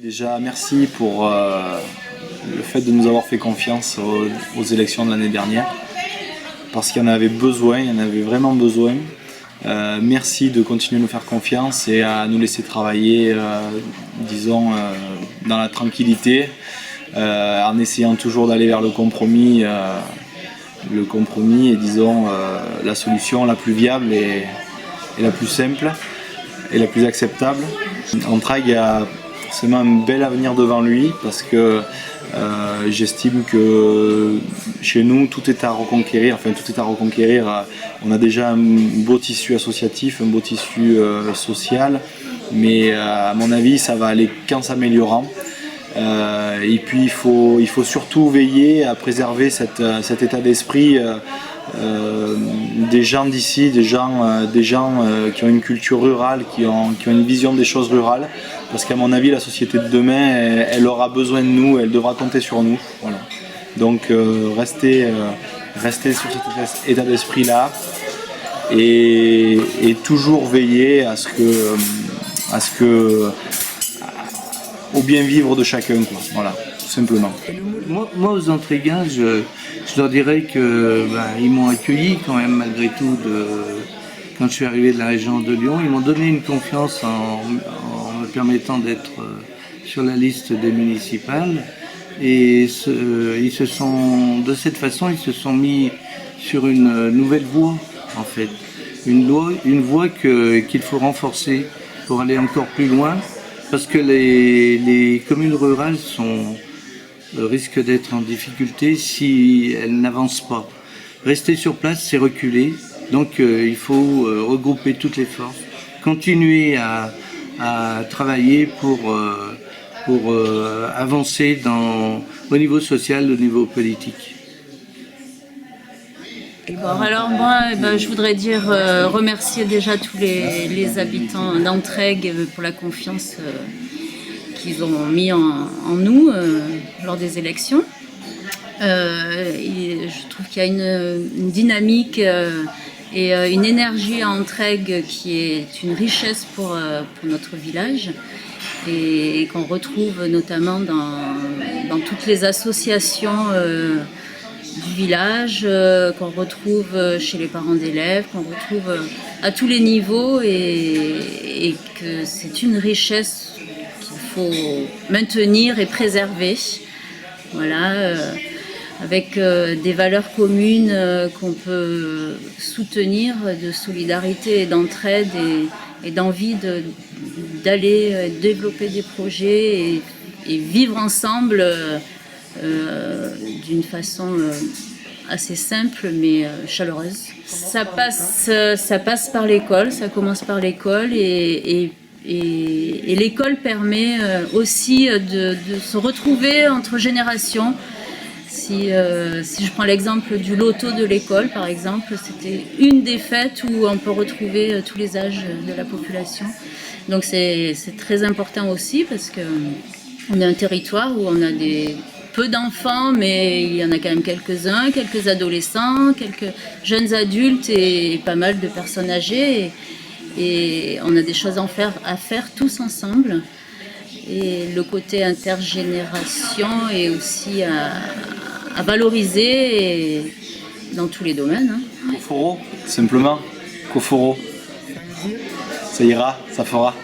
Déjà, merci pour le fait de nous avoir fait confiance aux élections de l'année dernière, parce qu'il y en avait besoin, il y en avait vraiment besoin. Merci de continuer à nous faire confiance et à nous laisser travailler, disons, dans la tranquillité, en essayant toujours d'aller vers le compromis et disons la solution la plus viable et la plus simple et la plus acceptable. Entraigues a forcément un bel avenir devant lui parce que j'estime que chez nous tout est à reconquérir, on a déjà un beau tissu associatif, un beau tissu social, mais à mon avis ça va aller qu'en s'améliorant. Et puis il faut surtout veiller à préserver cet état d'esprit des gens d'ici, des gens qui ont une culture rurale, qui ont une vision des choses rurales, parce qu'à mon avis la société de demain elle aura besoin de nous, elle devra compter sur nous. Voilà. Donc restez sur cet état d'esprit là et toujours veiller à ce que au bien vivre de chacun, quoi. Voilà, tout simplement. Moi aux Entraiguins, je leur dirais que ils m'ont accueilli quand même malgré tout quand je suis arrivé de la région de Lyon. Ils m'ont donné une confiance en me permettant d'être sur la liste des municipales. Et de cette façon, ils se sont mis sur une nouvelle voie, en fait. Une voie qu'il faut renforcer pour aller encore plus loin. Parce que les communes rurales risquent d'être en difficulté si elles n'avancent pas. Rester sur place, c'est reculer. Donc il faut regrouper toutes les forces, continuer à travailler pour avancer au niveau social, au niveau politique. Alors moi, je voudrais remercier déjà tous les habitants d'Entraigues pour la confiance qu'ils ont mis en nous lors des élections. Je trouve qu'il y a une dynamique et une énergie à Entraigues qui est une richesse pour notre village et qu'on retrouve notamment dans toutes les associations du village, qu'on retrouve chez les parents d'élèves, qu'on retrouve à tous les niveaux et que c'est une richesse qu'il faut maintenir et préserver. Voilà, avec des valeurs communes qu'on peut soutenir, de solidarité et d'entraide et d'envie d'aller développer des projets et vivre ensemble d'une façon assez simple mais chaleureuse. Ça passe par l'école, ça commence par l'école et l'école permet aussi de se retrouver entre générations. Si je prends l'exemple du loto de l'école par exemple, c'était une des fêtes où on peut retrouver tous les âges de la population. Donc c'est très important aussi parce qu'on a un territoire où on a peu d'enfants, mais il y en a quand même quelques-uns, quelques adolescents, quelques jeunes adultes et pas mal de personnes âgées. Et on a des choses à faire tous ensemble. Et le côté intergénération est aussi à valoriser dans tous les domaines. Koforo, simplement. Koforo. Ça ira, ça fera.